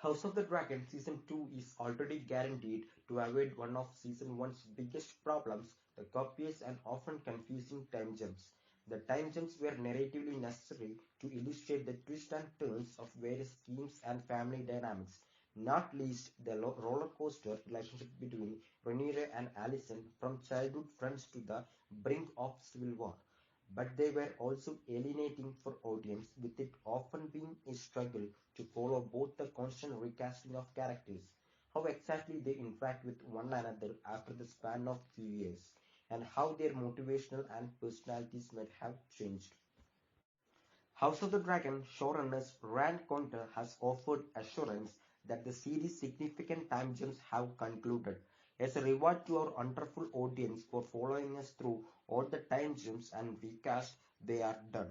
House of the Dragon Season 2 is already guaranteed to avoid one of Season 1's biggest problems, the copious and often confusing time jumps. The time jumps were narratively necessary to illustrate the twists and turns of various schemes and family dynamics, not least the roller coaster relationship between Rhaenyra and Alicent from childhood friends to the brink of civil war. But they were also alienating for audience, with it often being a struggle to follow both the constant recasting of characters, how exactly they interact with one another after the span of few years, and how their motivational and personalities might have changed. House of the Dragon showrunners Rand Conter has offered assurance that the series' significant time jumps have concluded. As a reward to our wonderful audience for following us through all the time jumps and recast, they are done.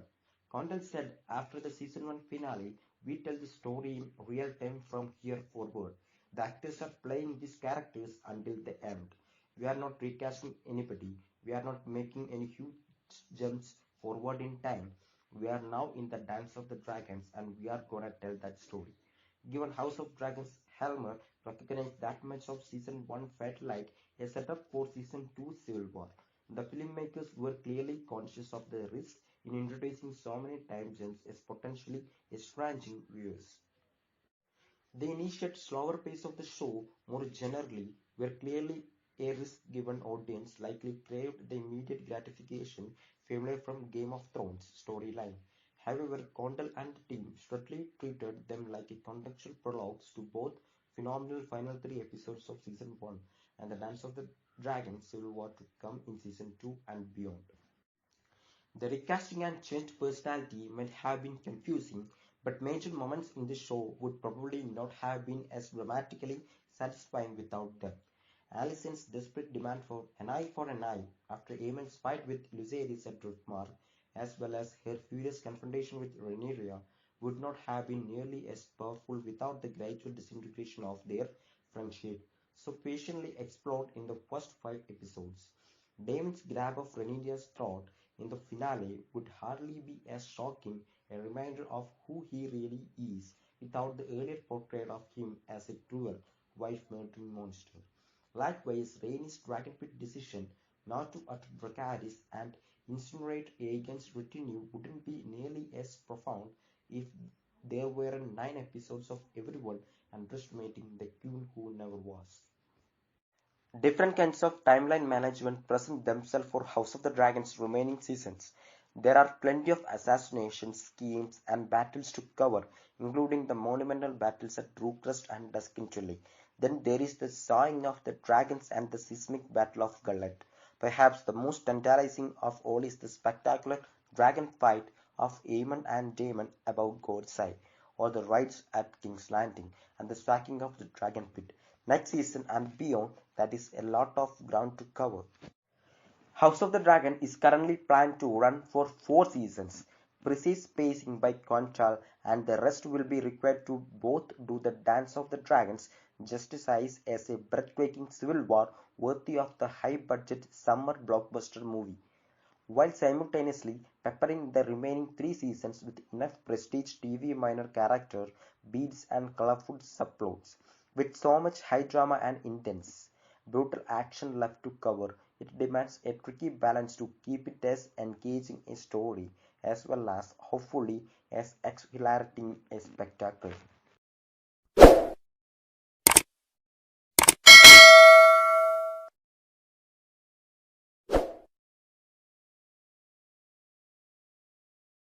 Conter said after the season 1 finale, we tell the story in real time from here forward. The actors are playing these characters until the end. We are not recasting anybody. We are not making any huge jumps forward in time. We are now in the Dance of the Dragons and we are gonna tell that story. Given House of Dragons, Helmer recognized that much of Season 1 felt like a setup for Season 2 Civil War. The filmmakers were clearly conscious of the risk in introducing so many time jumps as potentially estranging viewers. The initial slower pace of the show, more generally, were clearly a risk given audience likely craved the immediate gratification familiar from Game of Thrones storyline. However, Condell and the team strictly treated them like a contextual prologues to both phenomenal final three episodes of Season 1 and the Dance of the Dragon Civil War to come in Season 2 and beyond. The recasting and changed personality might have been confusing, but major moments in the show would probably not have been as dramatically satisfying without them. Alicent's desperate demand for an eye after Aemond's fight with Lucerys at Driftmark, as well as her furious confrontation with Rhaenyra, would not have been nearly as powerful without the gradual disintegration of their friendship, so patiently explored in the first 5 episodes. Damon's grab of Rhaenyra's throat in the finale would hardly be as shocking a reminder of who he really is without the earlier portrayal of him as a cruel, wife-murdering monster. Likewise, Rhaenys Dragonpit decision not to utter Dracarys and incinerate Aegon's retinue wouldn't be nearly as profound if there weren't 9 episodes of everyone underestimating the queen who never was. Different kinds of timeline management present themselves for House of the Dragon's remaining seasons. There are plenty of assassination schemes and battles to cover, including the monumental battles at Rookcrest and Duskinchully. Then there is the sawing of the dragons and the seismic battle of Gullet. Perhaps the most tantalizing of all is the spectacular dragon fight of Aemond and Daemon above God's Eye, or the raids at King's Landing, and the sacking of the Dragon Pit. Next season and beyond, that is a lot of ground to cover. House of the Dragon is currently planned to run for 4 seasons. Precise pacing by Conchal and the rest will be required to both do the Dance of the Dragons justice as a breathtaking civil war worthy of the high-budget summer blockbuster movie, while simultaneously peppering the remaining 3 seasons with enough prestige TV minor character beats and colorful subplots. With so much high drama and intense, brutal action left to cover, it demands a tricky balance to keep it as engaging a story as well as, hopefully, as exhilarating a spectacle.